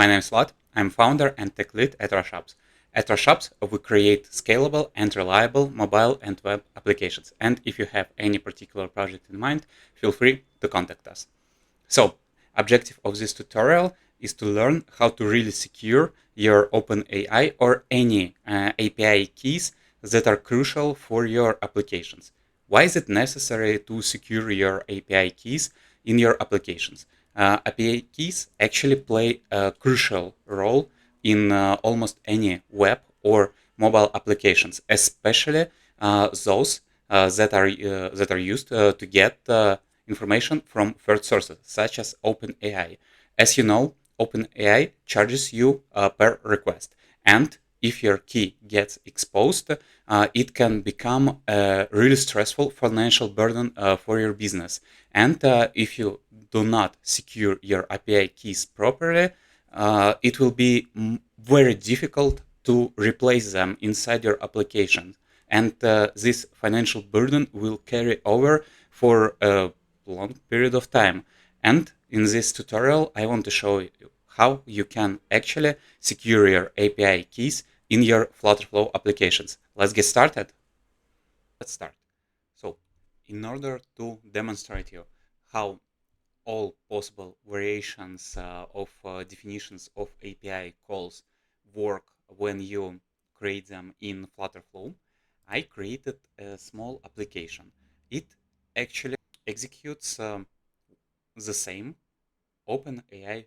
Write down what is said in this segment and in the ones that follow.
My name is Vlad. I'm founder and tech lead at Rushabs. At Rushabs, we create scalable and reliable mobile and web applications. And if you have any particular project in mind, feel free to contact us. So, objective of this tutorial is to learn how to really secure your OpenAI or any API keys that are crucial for your applications. Why is it necessary to secure your API keys in your applications? API keys actually play a crucial role in almost any web or mobile applications, especially those that are used to get information from third sources, such as OpenAI. As you know, OpenAI charges you per request, and if your key gets exposed, it can become a really stressful financial burden for your business. And if you do not secure your API keys properly, it will be very difficult to replace them inside your application. And this financial burden will carry over for a long period of time. And in this tutorial, I want to show you how you can actually secure your API keys in your Flutterflow applications. Let's get started. Let's start. So, in order to demonstrate you how all possible variations of definitions of API calls work when you create them in Flutterflow, I created a small application. It actually executes the same OpenAI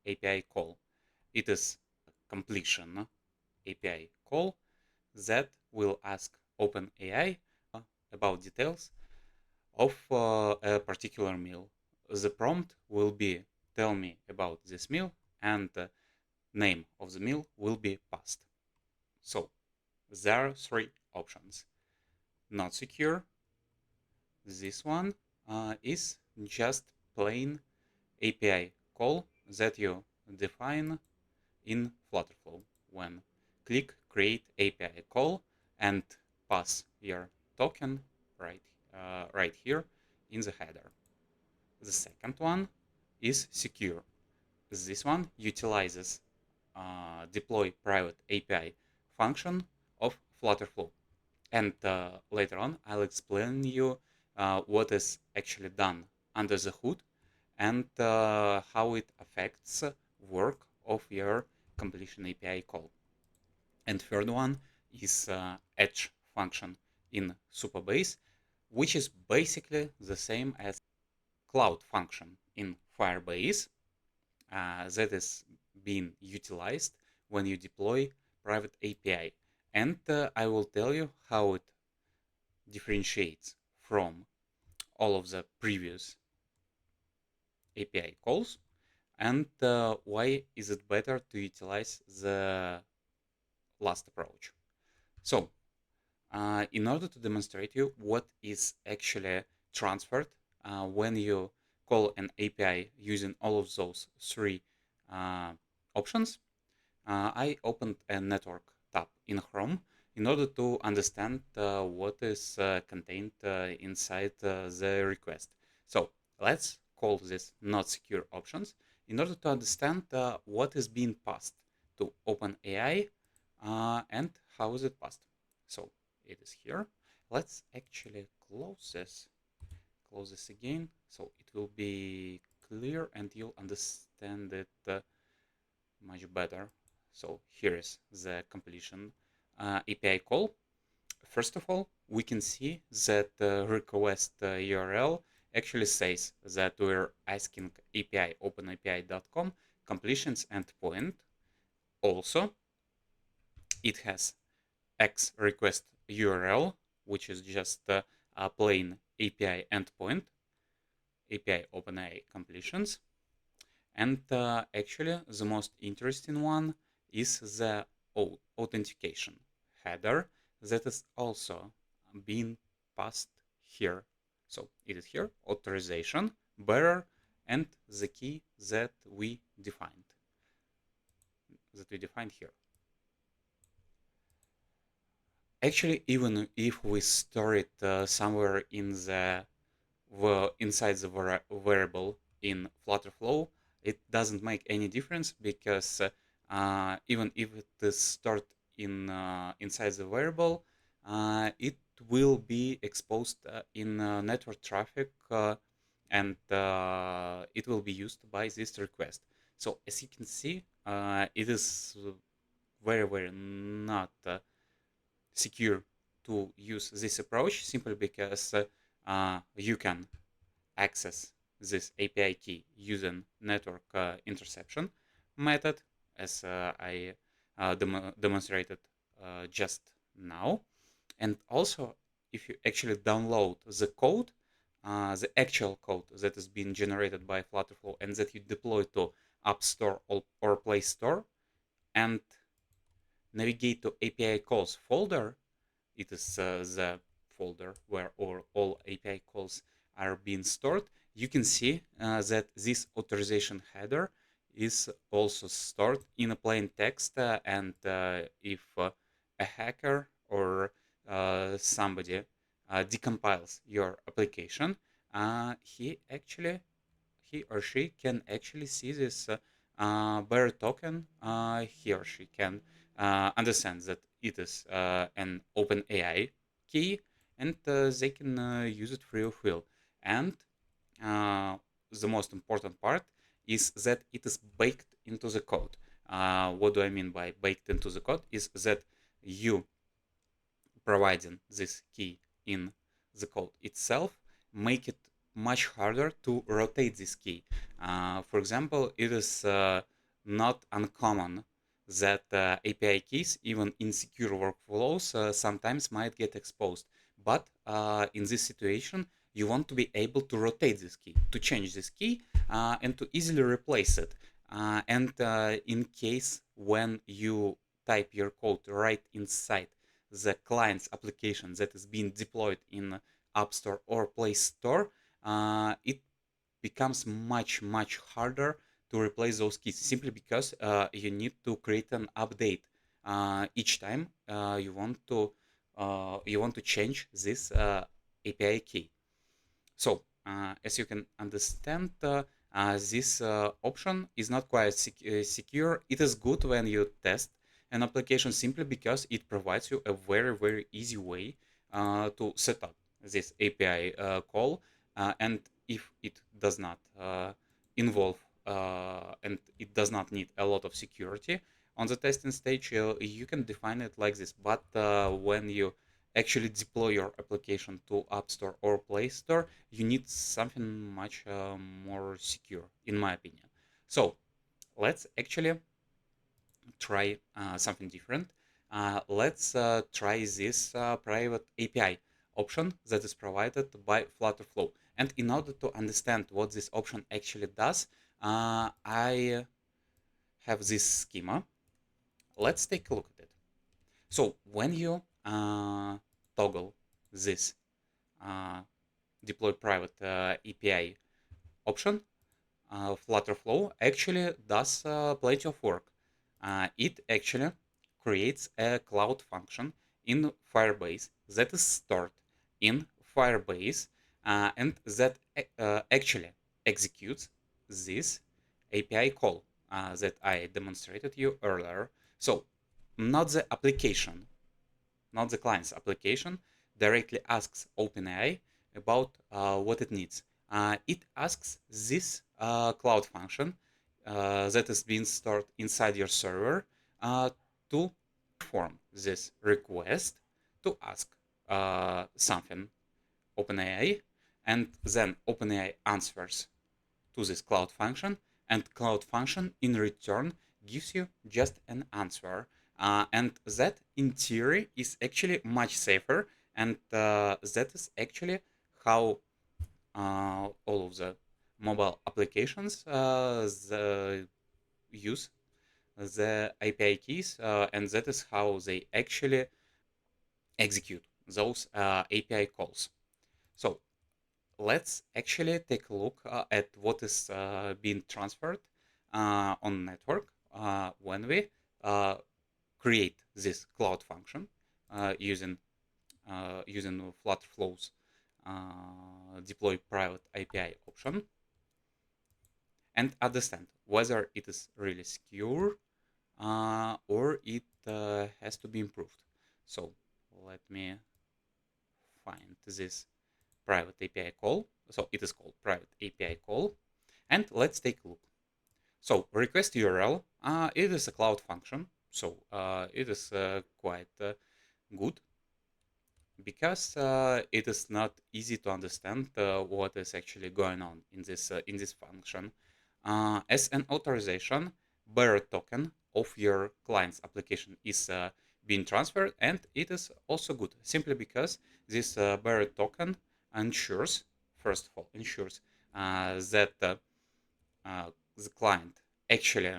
API call. It is a completion API call that will ask OpenAI about details of a particular meal. The prompt will be tell me about this meal, and the name of the meal will be passed. So there are three options. Not secure. This one is just plain API call that you define in Flutterflow when click create API call and pass your token right here in the header. The second one is secure. This one utilizes deploy private API function of Flutterflow. And later on, I'll explain you what is actually done under the hood and how it affects work of your completion API call. And third one is edge function in Supabase, which is basically the same as cloud function in Firebase that is being utilized when you deploy private API. And I will tell you how it differentiates from all of the previous API calls and why is it better to utilize the last approach. So in order to demonstrate you what is actually transferred when you call an API using all of those three options, I opened a network tab in Chrome in order to understand what is contained inside the request. So let's call this not secure options in order to understand what is being passed to OpenAI and how is it passed. So it is here. Let's actually close this again so it will be clear and you'll understand it much better. So here is the completion API call. First of all, we can see that the request URL actually says that we're asking API openapi.com completions endpoint. Also, it has X request URL, which is just a plain API endpoint, API OpenAI completions. And actually, the most interesting one is the authentication header that is also being passed here. So it is here, authorization, bearer, and the key that we defined here. Actually, even if we store it somewhere in the inside the variable in Flutterflow, it doesn't make any difference because even if it is stored inside the variable, it will be exposed in network traffic, and it will be used by this request. So as you can see, it is very not secure to use this approach, simply because you can access this API key using network interception method, as I demonstrated just now. And also, if you actually download the code, the actual code that is being generated by Flutterflow and that you deploy to App Store or Play Store, and navigate to API calls folder, it is the folder where all API calls are being stored. You can see that this authorization header is also stored in a plain text, and if a hacker or somebody decompiles your application, he or she can actually see this bearer token. He or she can understand that it is an OpenAI key, and they can use it free of will. And uh, the most important part is that it is baked into the code. What do I mean by baked into the code? Is that you providing this key in the code itself make it much harder to rotate this key. For example, it is not uncommon that API keys, even in secure workflows, sometimes might get exposed. But in this situation, you want to be able to rotate this key, to change this key, and to easily replace it. And in case when you type your code right inside the client's application that is being deployed in App Store or Play Store, it becomes much harder to replace those keys, simply because you need to create an update each time you want to change this API key. So, as you can understand, this option is not quite secure. It is good when you test an application, simply because it provides you a very easy way to set up this API call. And if it does not involve and it does not need a lot of security on the testing stage, you can define it like this. But when you actually deploy your application to App Store or Play Store, you need something much more secure, in my opinion. So let's actually try something different. Let's try this private API option that is provided by Flutterflow. And in order to understand what this option actually does, I have this schema. Let's take a look at it. So when you toggle this uh, deploy private API option, Flutterflow actually does plenty of work. It actually creates a cloud function in Firebase that is stored in Firebase, and that actually executes this API call that I demonstrated you earlier. So not the application, not the client's application, directly asks OpenAI about what it needs. It asks this cloud function that is being stored inside your server to perform this request to ask something OpenAI, and then OpenAI answers to this cloud function, and cloud function in return gives you just an answer. And that in theory is actually much safer, and that is actually how all of the mobile applications use the API keys, and that is how they actually execute those API calls. So let's actually take a look at what is being transferred on network when we create this cloud function using Flutterflow's deploy private API option. and understand whether it is really secure or it has to be improved. So let me find this private API call. So it is called private API call. And let's take a look. So request URL, it is a cloud function. So it is quite good because it is not easy to understand what is actually going on in this function. As an authorization, bearer token of your client's application is being transferred, and it is also good simply because this bearer token ensures, first of all, ensures that the client actually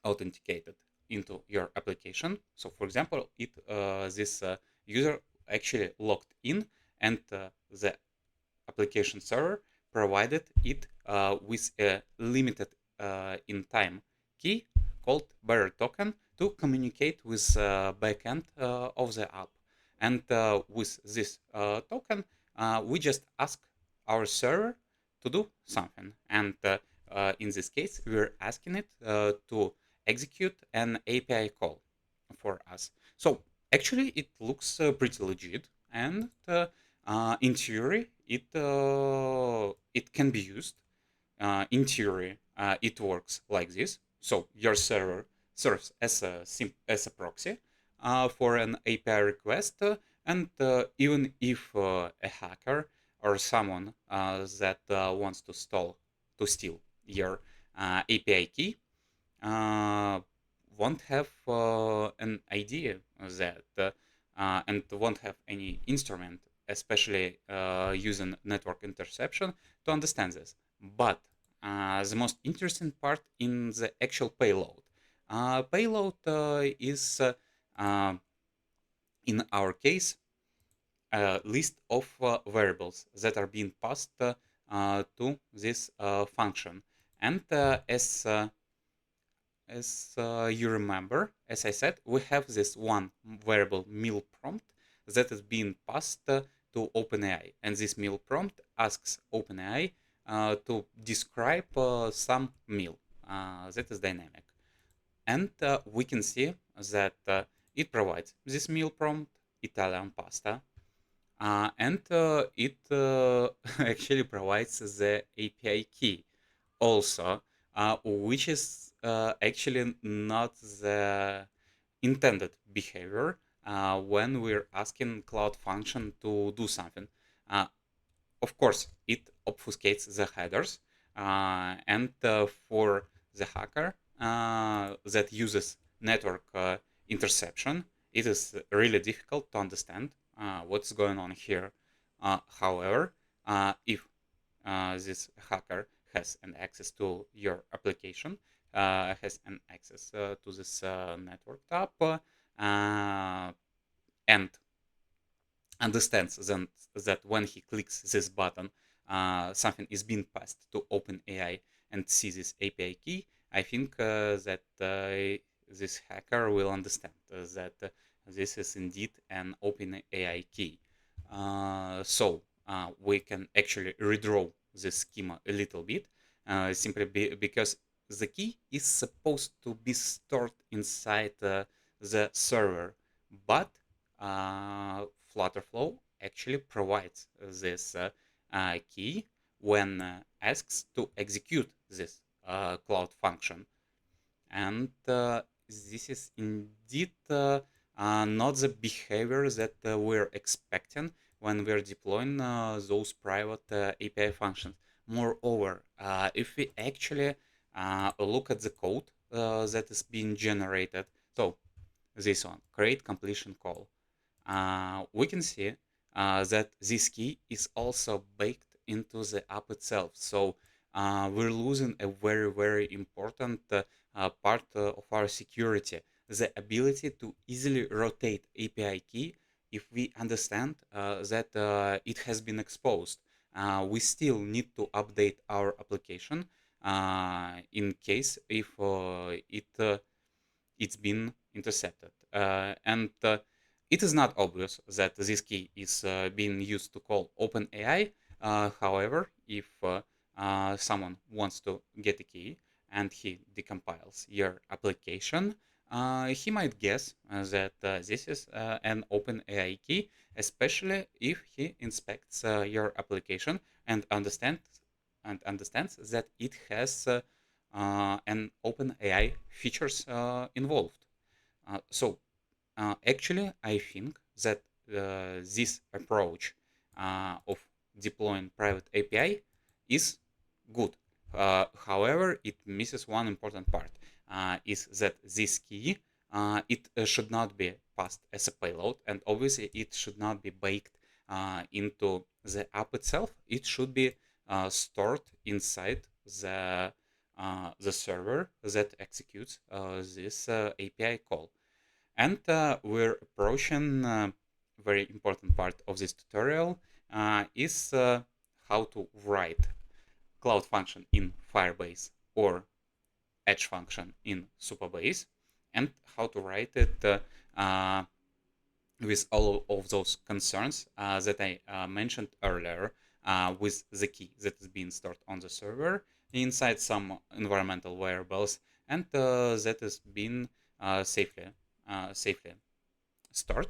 authenticated into your application. So, for example, it this user actually logged in, and the application server provided it with a limited in time key called bearer token to communicate with backend of the app. And with this token, we just ask our server to do something. And in this case, we're asking it to execute an API call for us. So actually, it looks pretty legit, and in theory, it can be used. In theory, it works like this. So your server serves as as a proxy for an API request, and even if a hacker or someone that wants to steal your API key uh, won't have an idea that and won't have any instrument, especially using network interception, to understand this. But the most interesting part in the actual payload. Payload is, in our case, a list of variables that are being passed to this function. And as you remember, as I said, we have this one variable meal prompt that is being passed to OpenAI. And this meal prompt asks OpenAI to describe some meal that is dynamic. And we can see that it provides this meal prompt, Italian pasta, and it actually provides the API key also, which is actually not the intended behavior when we're asking Cloud Function to do something. Uh, of course, it obfuscates the headers, and for the hacker that uses network interception, it is really difficult to understand what's going on here. However, if this hacker has an access to your application, has an access to this network tab, and understands then that when he clicks this button, something is being passed to OpenAI and sees this API key, I think that this hacker will understand that this is indeed an OpenAI key. So we can actually redraw this schema a little bit, because the key is supposed to be stored inside the server, but Flutterflow actually provides this key when asks to execute this cloud function. And this is indeed not the behavior that we're expecting when we're deploying those private API functions. Moreover, if we actually look at the code that is being generated, so this one, create completion call, we can see that this key is also baked into the app itself. So we're losing a very, very important part of our security, the ability to easily rotate API key if we understand that it has been exposed. We still need to update our application in case if it's been intercepted. And it is not obvious that this key is being used to call OpenAI. However, if someone wants to get a key and he decompiles your application, he might guess that this is an OpenAI key, especially if he inspects your application and understands that it has an OpenAI features involved. Actually, I think that this approach of deploying private API is good. However, it misses one important part, is that this key, it should not be passed as a payload, and obviously it should not be baked into the app itself. It should be stored inside the server that executes this API call. And we're approaching very important part of this tutorial is how to write cloud function in Firebase or edge function in Supabase, and how to write it with all of those concerns that I mentioned earlier, with the key that is being stored on the server inside some environmental variables, and that is being safely stored,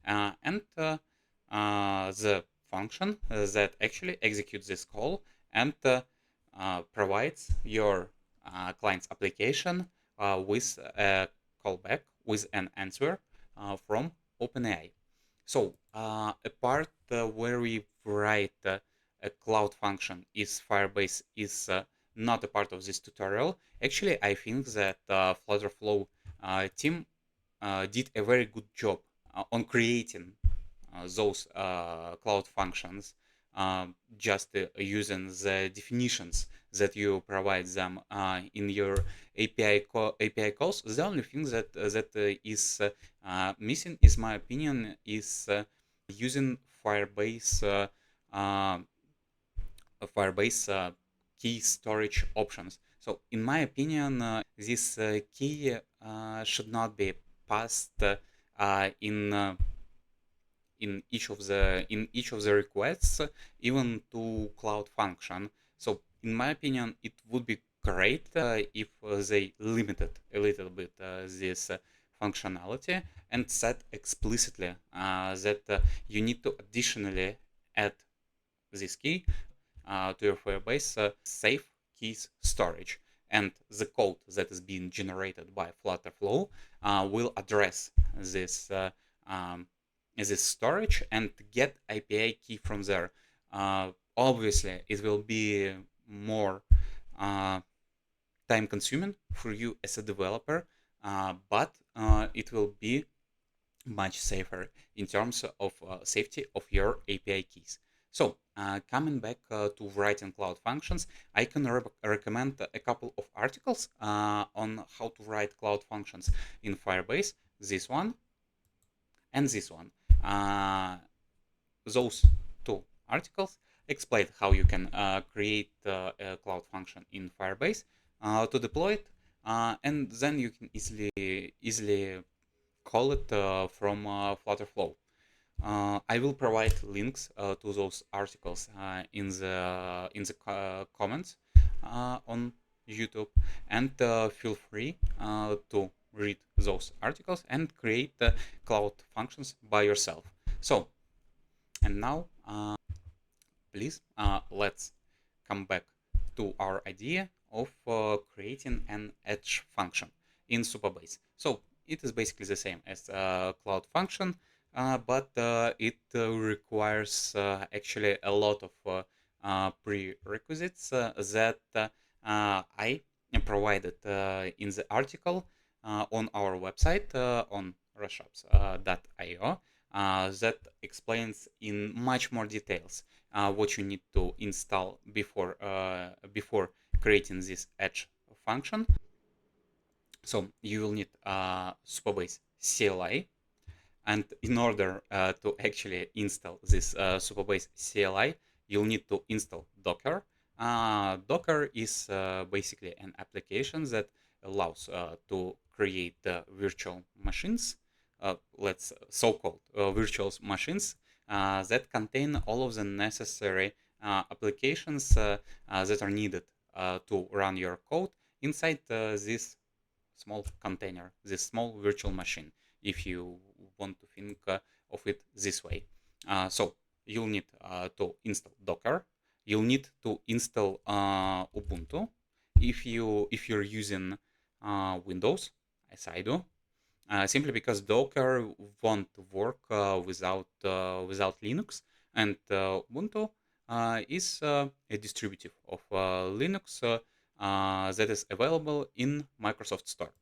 and the function that actually executes this call and provides your client's application with a callback with an answer from OpenAI. So a part where we write a cloud function is Firebase is not a part of this tutorial. Actually, I think that Flutterflow team did a very good job on creating those cloud functions, just using the definitions that you provide them in your API calls. The only thing that is missing, is my opinion, is using uh, Firebase key storage options. So, in my opinion, this key should not be passed in each of the requests, even to cloud function. So, in my opinion, it would be great if they limited a little bit this functionality and said explicitly that you need to additionally add this key to your Firebase safe keys storage. And the code that is being generated by Flutterflow will address um, this storage and get API key from there. Obviously, it will be more time consuming for you as a developer, but it will be much safer in terms of safety of your API keys. So, coming back to writing cloud functions, I can recommend a couple of articles on how to write cloud functions in Firebase. This one and this one. Those two articles explain how you can create a cloud function in Firebase to deploy it, and then you can easily call it from Flutterflow. I will provide links to those articles in the comments on YouTube, and feel free to read those articles and create cloud functions by yourself. So, and now, please, let's come back to our idea of creating an edge function in Supabase. So it is basically the same as a cloud function, but it requires actually a lot of prerequisites that I provided in the article on our website on rushops.io, that explains in much more details what you need to install before creating this edge function. So you will need Supabase CLI, and in order to actually install this Supabase CLI, you'll need to install Docker. Docker is basically an application that allows to create virtual machines, let's so-called virtual machines that contain all of the necessary applications that are needed to run your code inside this small container, this small virtual machine, if you want to think of it this way. So you'll need to install Docker. You'll need to install Ubuntu if you're using Windows, as I do. Simply because Docker won't work without Linux, and Ubuntu is a distributive of Linux that is available in Microsoft Store.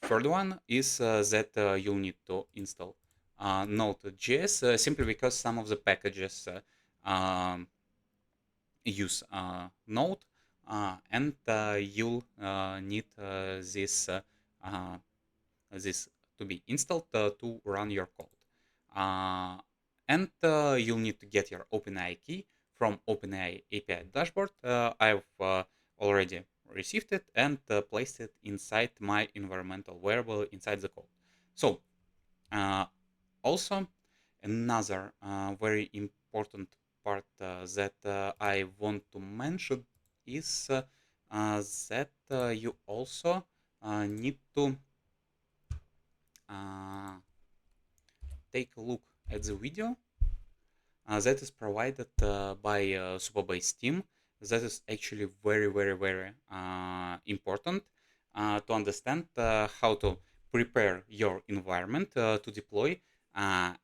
Third one is that you'll need to install Node.js simply because some of the packages use Node, and you'll need uh, this to be installed to run your code. And you'll need to get your OpenAI key from OpenAI API dashboard. I've already received it and placed it inside my environmental variable inside the code. So uh, also another very important part that I want to mention is that you also need to uh, take a look at the video that is provided by Supabase team. That is actually very important to understand how to prepare your environment to deploy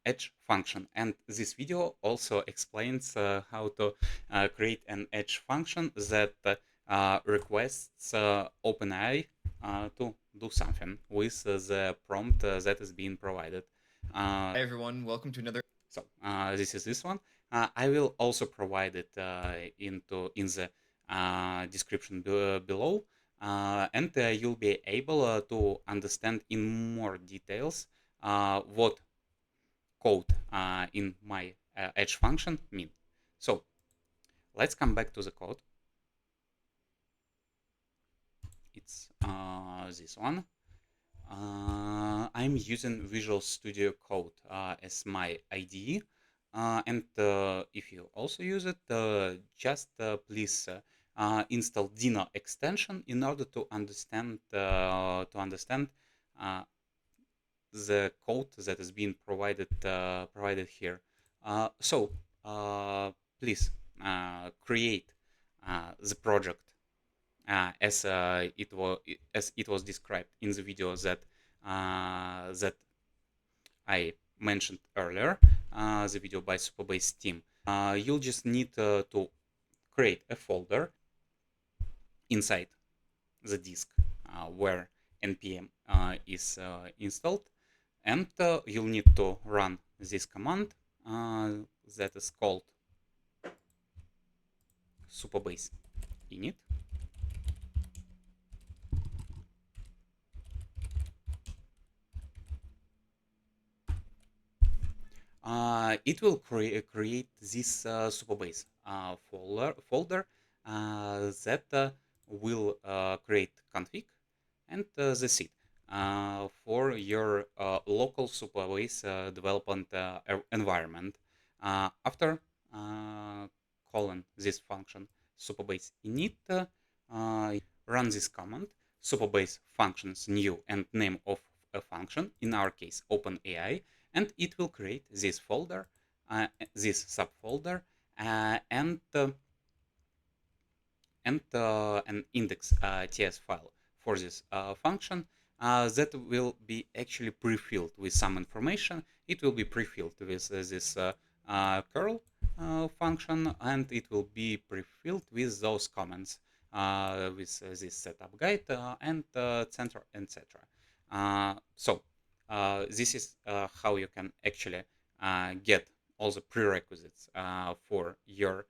edge function. And this video also explains how to create an edge function that requests OpenAI to do something with the prompt that is being provided. Hi everyone, welcome to another. So this is this one. I will also provide it in the description below, and you'll be able to understand in more details what code in my edge function mean. So let's come back to the code. It's this one. I'm using Visual Studio Code as my IDE, and if you also use it, just please install Dino extension in order to understand uh, the code that is being provided here. So please create the project as it was described in the video that I mentioned earlier, the video by Supabase team. You'll just need to create a folder inside the disk where npm is installed, and you'll need to run this command that is called Supabase init. It will create this Supabase folder that will create config and the seed for your local Supabase development environment. After calling this function Supabase init, run this command Supabase functions new and name of a function, in our case OpenAI, and it will create this folder, this subfolder, and an index ts file for this function that will be actually pre-filled with some information. It will be pre-filled with this curl function, and it will be pre-filled with those comments with this setup guide and etc. etc. So this is how you can actually get all the prerequisites for your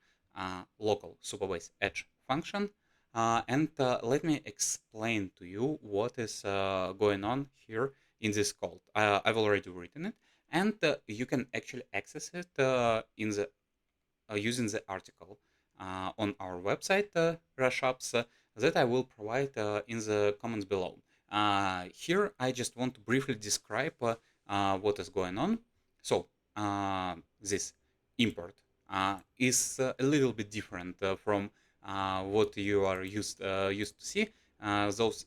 local Supabase Edge function. And let me explain to you what is going on here in this code. I've already written it, and you can actually access it in the using the article on our website, Rashops, that I will provide in the comments below. Here, I just want to briefly describe what is going on. So, this import is a little bit different from what you are used to see. Those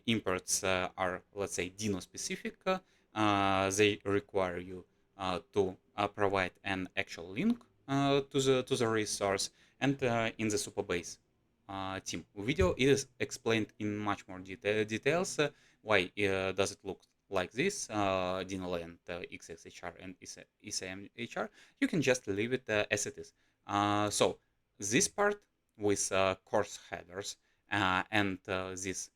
imports are, let's say, Dino specific. They require you to provide an actual link to the resource, and in the Supabase team video, it is explained in much more details why does it look like this, Dinoland, XXHR, and ISAMHR. You can just leave it as it is. So this part with course headers and this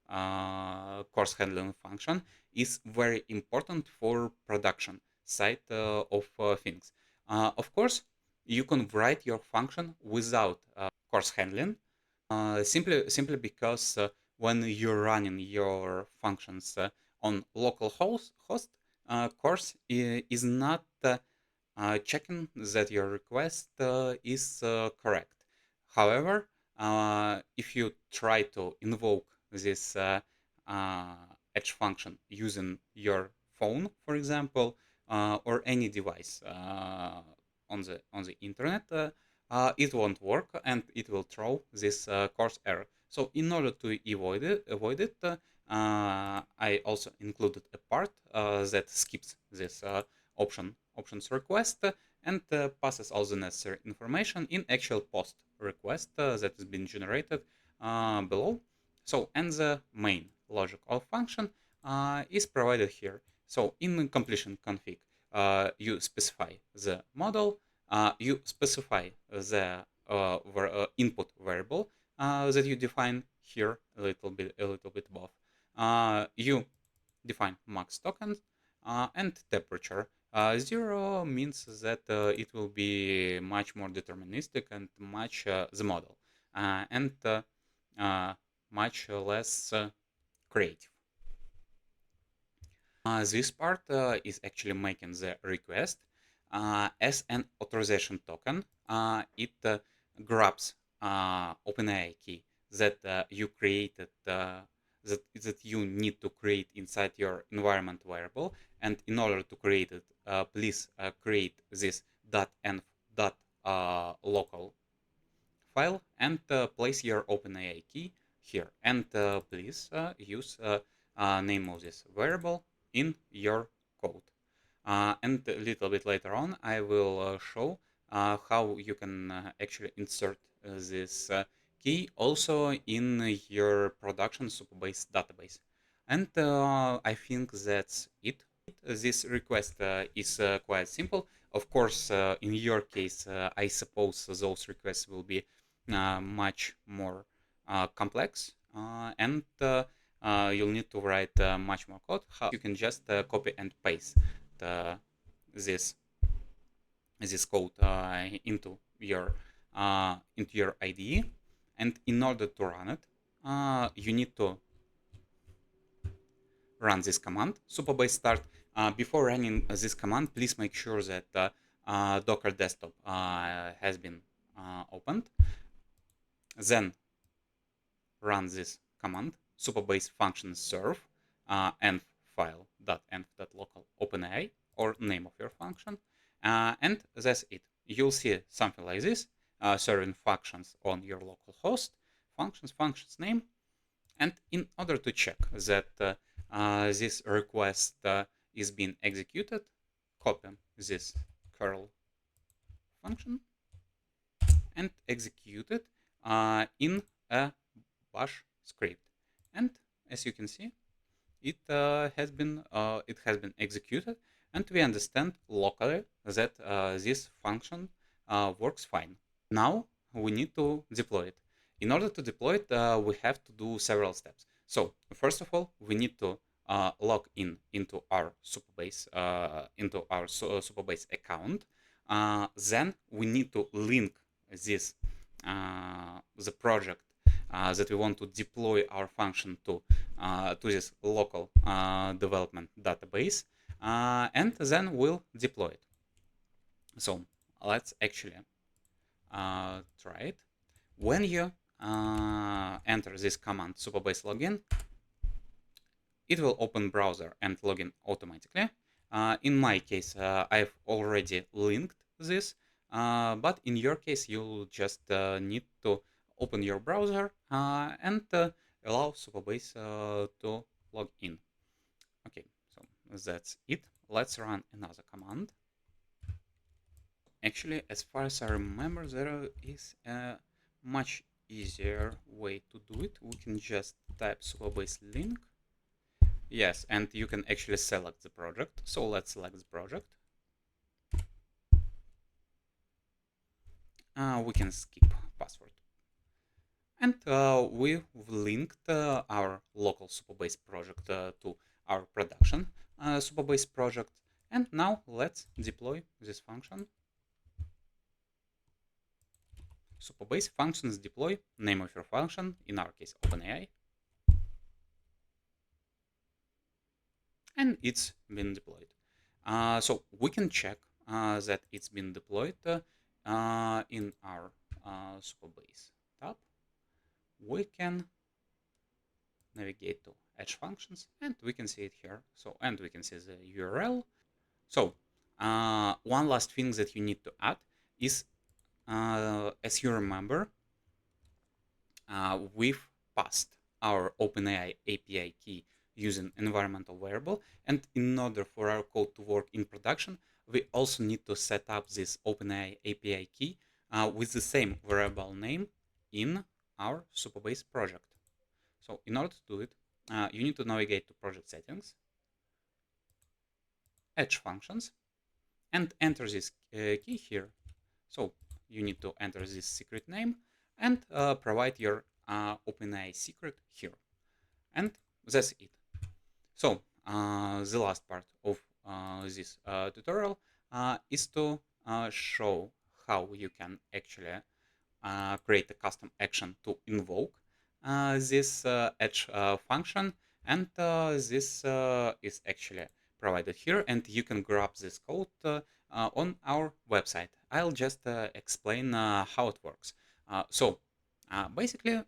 course handling function is very important for production side of things. Of course, you can write your function without course handling, simply because when you're running your functions on local host, course is not checking that your request is correct. However, if you try to invoke this edge function using your phone, for example, or any device on the internet, it won't work and it will throw this course error. So in order to avoid it, I also included a part that skips this options request and passes all the necessary information in actual post request that has been generated below. So, and the main logic of function is provided here. So in completion config, you specify the model, you specify the input variable that you define here a little bit above. You define max tokens and temperature. 0 means that it will be much more deterministic and much the model and much less creative. This part is actually making the request as an authorization token. It grabs OpenAI key that you created, that you need to create inside your environment variable. And in order to create it, please create this .env local file and place your OpenAI key here. And please use name of this variable in your code. And a little bit later on, I will show how you can actually insert this key also in your production Supabase database. And I think that's it. This request is quite simple. Of course, in your case, I suppose those requests will be much more complex and you'll need to write much more code. How you can just copy and paste this code into your IDE, and in order to run it, you need to run this command, Supabase start. Before running this command, please make sure that Docker desktop has been opened. Then run this command, Supabase function serve env file.env.local OpenAI, or name of your function, and that's it. You'll see something like this, serving functions on your local host, functions name, and in order to check that this request is being executed, copy this curl function and execute it in a bash script. And as you can see, it has been executed, and we understand locally that this function works fine. Now we need to deploy it. In order to deploy it, we have to do several steps. So first of all, we need to log in into our Supabase Supabase account. Then we need to link this the project that we want to deploy our function to this local development database, and then we'll deploy it. So let's actually try it. When you enter this command Supabase login, it will open browser and login automatically. In my case, I've already linked this But in your case, you'll just need to open your browser and allow Supabase to log in. Okay, so that's it. Let's run another command. Actually, as far as I remember, there is a much easier way to do it. We can just type Supabase link. Yes, and you can actually select the project. So let's select the project. We can skip password. And we've linked our local Supabase project to our production Supabase project. And now let's deploy this function. Supabase functions deploy, name of your function, in our case OpenAI, and it's been deployed. So we can check that it's been deployed in our Supabase tab. We can navigate to Edge functions, and we can see it here. So, and we can see the URL. So, one last thing that you need to add is, as you remember, we've passed our OpenAI API key using environmental variable. And in order for our code to work in production, we also need to set up this OpenAI API key with the same variable name in our Supabase project. So in order to do it, you need to navigate to project settings, Edge functions, and enter this key here. So you need to enter this secret name and provide your OpenAI secret here. And that's it. So the last part of this tutorial is to show how you can actually create a custom action to invoke this edge function, and this is actually provided here, and you can grab this code on our website. I'll just explain how it works. Basically,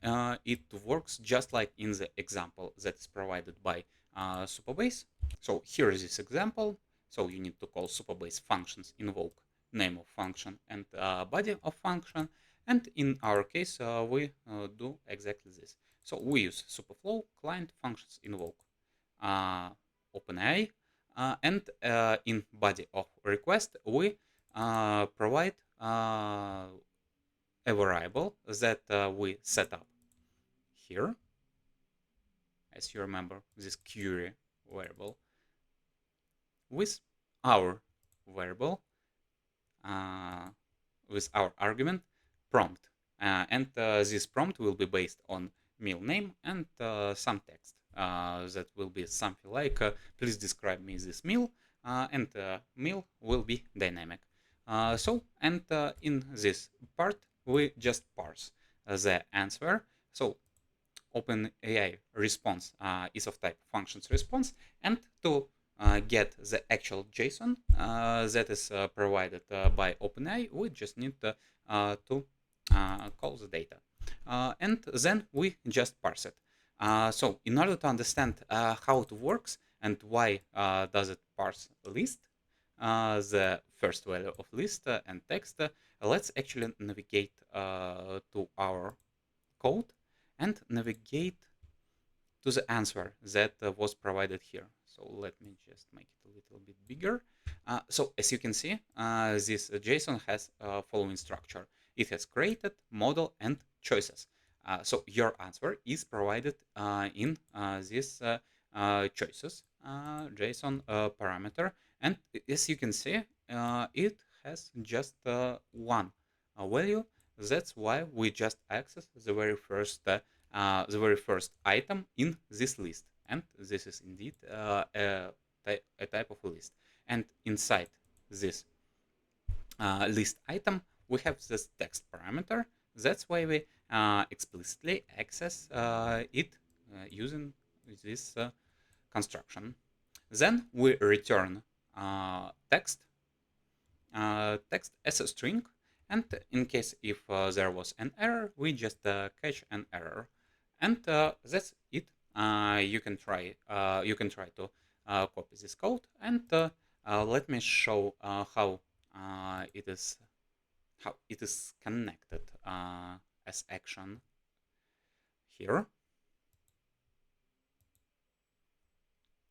it works just like in the example that is provided by Supabase. So here is this example. So you need to call Supabase functions invoke name of function and body of function. And in our case, we do exactly this. So we use Superflow client functions invoke OpenAI, and in body of request we provide a variable that we set up here. As you remember, this query variable with our variable uh, with our argument prompt, and this prompt will be based on meal name and some text that will be something like please describe me this meal, and meal will be dynamic. And in this part we just parse the answer. So OpenAI response is of type functions response, and to get the actual JSON that is provided by OpenAI, we just need to call the data. And then we just parse it. So in order to understand how it works and why does it parse list, the first value of list and text, let's actually navigate to our code and navigate to the answer that was provided here. So let me just make it a little bit bigger. So as you can see, this JSON has following structure. It has created, model, and choices. So your answer is provided in this choices JSON parameter. And as you can see, it has just one value. That's why we just access the very first item in this list, and this is indeed a type of a list. And inside this list item, we have this text parameter. That's why we explicitly access it using this construction. Then we return text text as a string, and in case if there was an error, we just catch an error, and that's it. You can try to copy this code, and let me show how it is how it is connected as action here.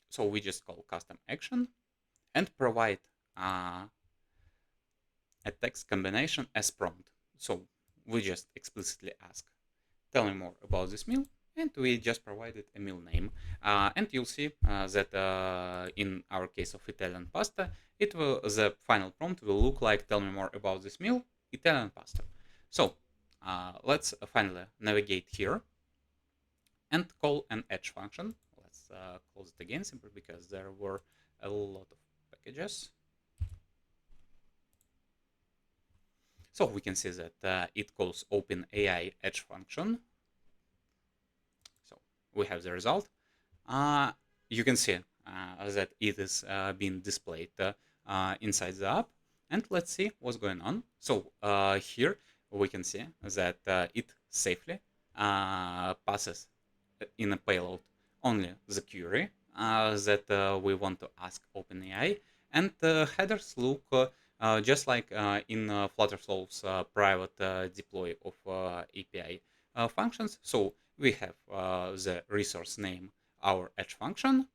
So we just call custom action and provide a text combination as prompt. So we just explicitly ask, tell me more about this meal, and we just provided a meal name. And you'll see that in our case of Italian pasta, the final prompt will look like, tell me more about this meal, Italian pasta. So let's finally navigate here and call an edge function. Let's close it again simply because there were a lot of packages. So we can see that it calls OpenAI edge function. So we have the result. You can see that it is being displayed inside the app. And let's see what's going on. So here we can see that it safely passes in a payload only the query that we want to ask OpenAI, and headers look just like in Flutterflow's private deploy of API functions. So we have the resource name, our edge function,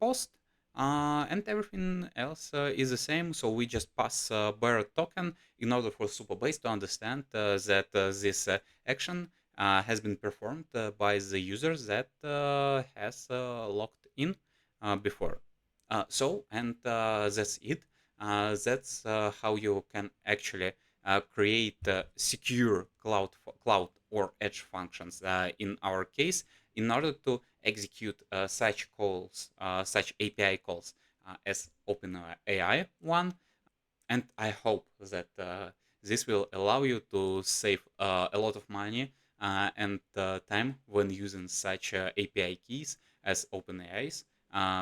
post, and everything else is the same. So we just pass bearer token in order for Supabase to understand that this action has been performed by the user that has logged in before. And that's it. That's how you can actually create secure cloud or edge functions in our case, in order to execute such calls, such API calls as OpenAI one. And I hope that this will allow you to save a lot of money and time when using such API keys as OpenAI's,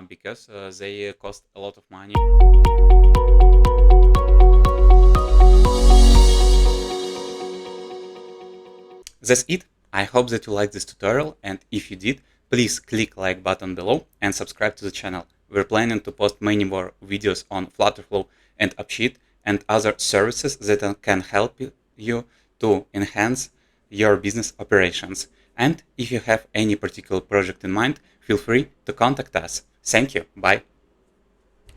because they cost a lot of money. That's it. I hope that you liked this tutorial, and if you did, please click like button below and subscribe to the channel. We're planning to post many more videos on Flutterflow and Appsheet and other services that can help you to enhance your business operations. And if you have any particular project in mind, feel free to contact us. Thank you. Bye.